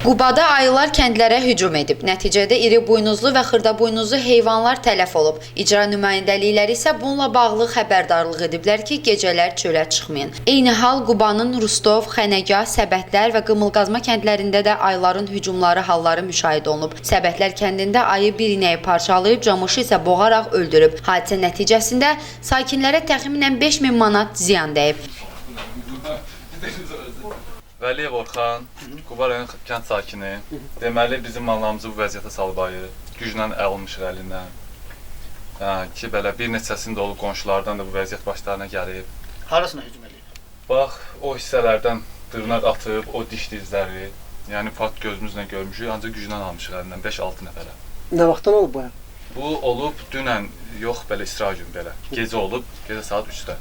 Qubada ayılar kəndlərə hücum edib. Nəticədə iri buynuzlu və xırdabuynuzlu heyvanlar tələf olub. İcra nümayəndəlikləri isə bununla bağlı xəbərdarlıq ediblər ki, gecələr çölə çıxmayın. Eyni hal Qubanın Rustov, Xənəgah, Səbətlər və Qımılqazma kəndlərində də ayıların hücumları halları müşahidə olunub. Səbətlər kəndində ayı bir inəyi parçalayıb, camışı isə boğaraq öldürüb. Hadisə nəticəsində sakinlərə təxminən 5000 manat ziyan dəyib. Vəliyev Orxan, Quba rayon kənd sakini. Deməli, bizim mallarımızı bu vəziyyətə salıb ayı. Güclə əlmişik əlindən. Ki, belə bir neçəsində olub, qonşulardan da bu vəziyyət başlarına gəlib. Harasına hücum edib? Bax, o hissələrdən dırnaq atıb, o diş dizləri, yəni fakt gözümüzlə görmüşük, ancaq güclə almışıq əlindən 5-6 nəfərə. Nə vaxtdan olub bu? Bu olub dünən, yox belə istirahət gün belə. Gecə olub, gecə saat 3-də.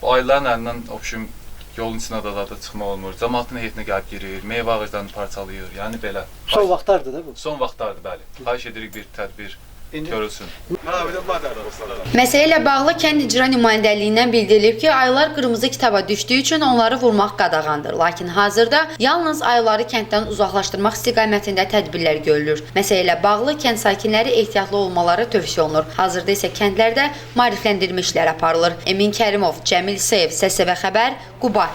Ayıların əlindən obşum yolun içinə da çıxmaq olmur. Cəmaatın heyətinə gəlib girir, meyvə ağaclarını parçalayır. Yəni belə. Son vaxtlardır da bu? Son vaxtlardır, bəli. Xahiş edirik bir tədbir görülsün. Məsələ ilə bağlı kənd icra nümayəndəliyindən bildirilib ki, ayılar qırmızı kitaba düşdüyü üçün onları vurmaq qadağandır. Lakin hazırda yalnız ayıları kənddən uzaqlaşdırmaq istiqamətində tədbirlər görülür. Məsələ ilə bağlı kənd sakinləri ehtiyatlı olmaları tövsiyə olunur. Hazırda isə kəndlərdə maarifləndirmə işləri aparılır. Emin Kərimov, Cəmil Seyev, SSV Xəbər, Quba.